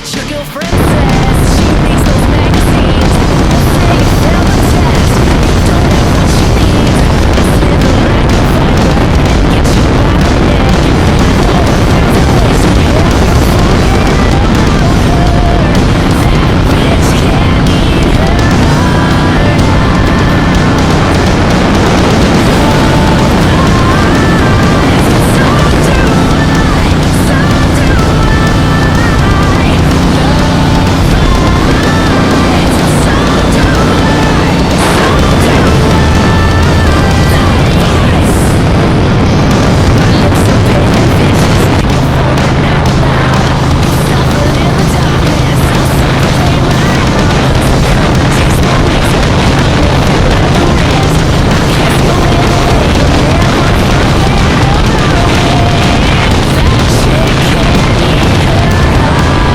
Your girlfriend says she reads those magazines. Say you failed the test. You don't have what she needs. Slither like a viper and get you by the neck. I know 1,000 ways to help you forget about her. That bitch can't eat her heart out. So do I. So do I. Love bites. So do I. So do I. My lips are painted vicious. You're foaming out loud. You suffered in the darkness. I'll suffocate right out. So come and taste my whiskey. I'll live you like the rest. I'll kiss you in a way you'll never forget about me. That chick can't eat her heart out.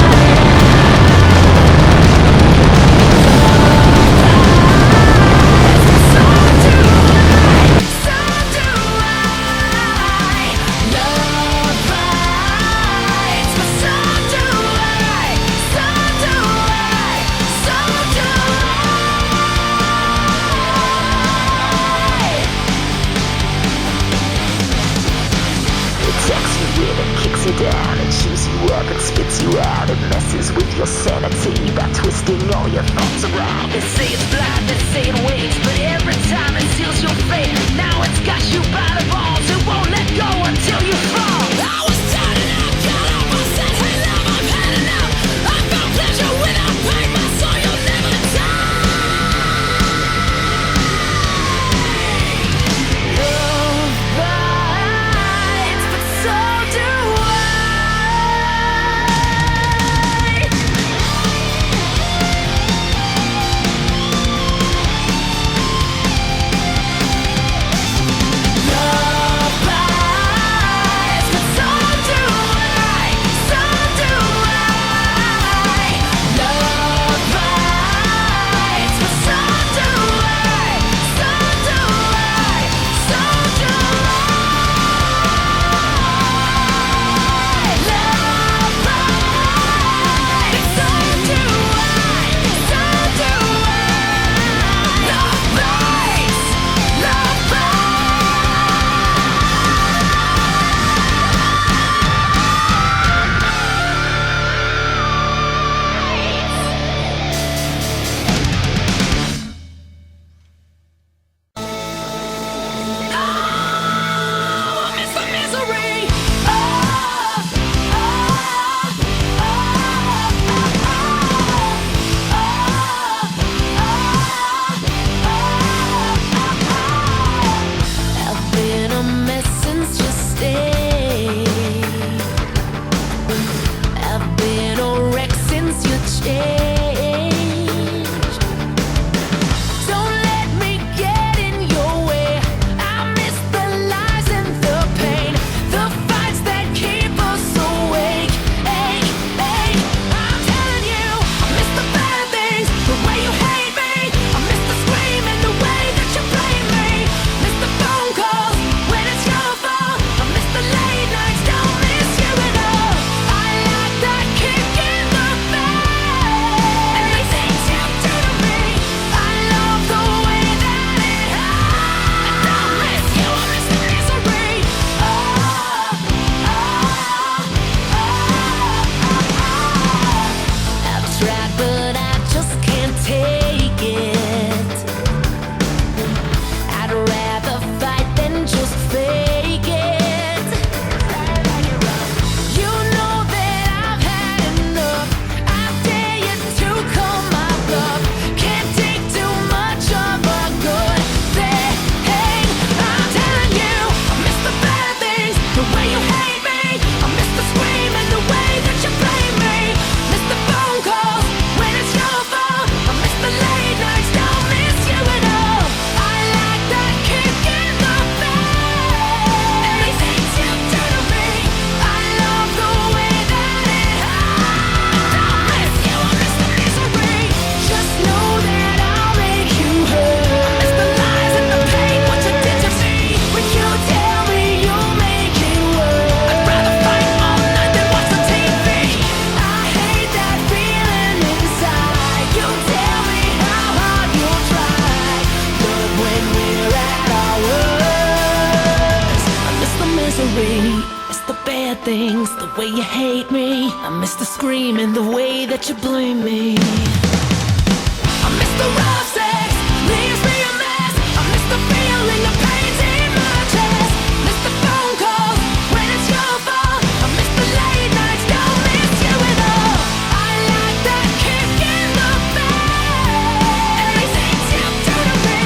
So do I. So do I. Love bites. So do I. So do I. So do I. It takes you in and kicks you down and chews you up and spits you out. It messes with your sanity by twisting all your thoughts around. They say it's blind, they say it waits, but every time it seals your fate. Now it's got you by the balls, it won't let go until you fall. I was turning up, got up, I said, hey love, I've had enough. I found pleasure without pain, my soul you'll never die. Love bites, but so do I. Love bites. misery. It's the bad things, the way you hate me. I miss the screaming, the way that you blame me. I miss the rough sex, leaves me a mess. I miss the feeling of pain's in my chest. Miss the phone calls when it's your fault. I miss the late nights, don't miss you at all. I like that kick in the back, everything you do to me.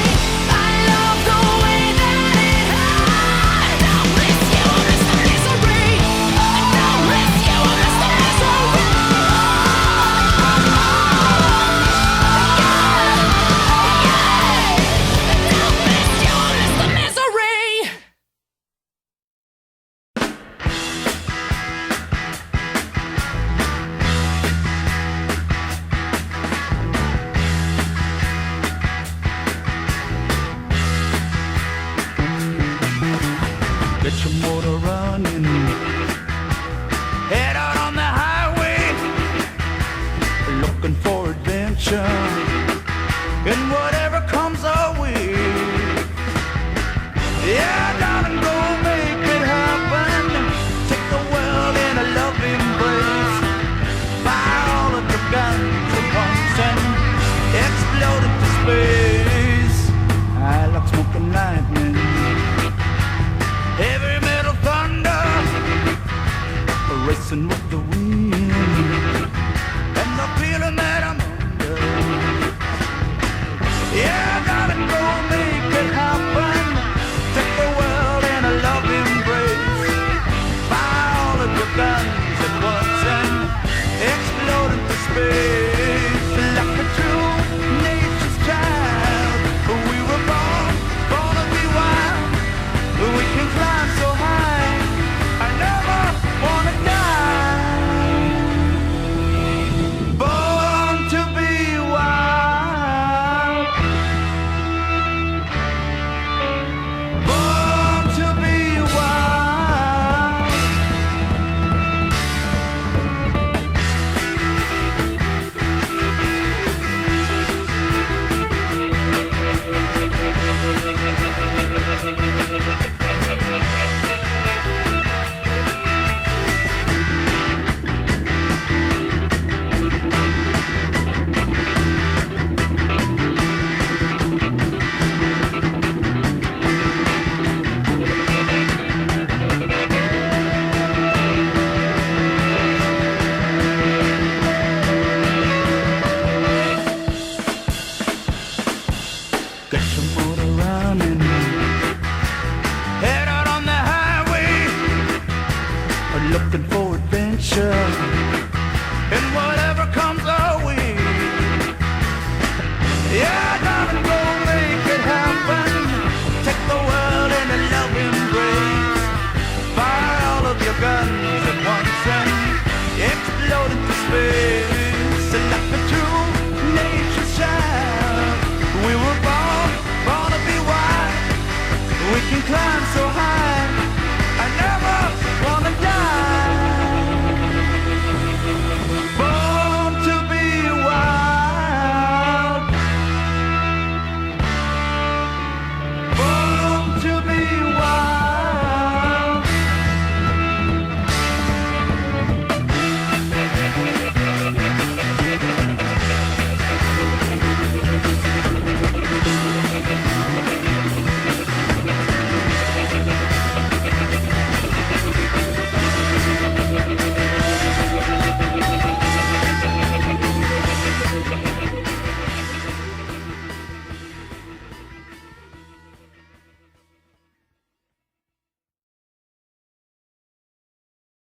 I love the way that it hurts. I don't miss you, I miss the misery. I don't miss you, I miss the misery. Get your motor running, head out on the highway, looking for adventure, and whatever comes our way. Yeah, darling, go make it happen. Take the world in a loving embrace. Fire all of the guns at once and explode into space. I like smoking lightning, heavy metal thunder, racing with the wind, and the feeling that I'm under. Yeah, I gotta go make it happen. Take the world in a love embrace. Fire all of your guns at once and explode into space. Like a true nature's child, we were born to be wild. We can climb so high, I never wanna die. Born to be wild. Born to be wild. Get your motor running, head out on the highway, looking for adventure, and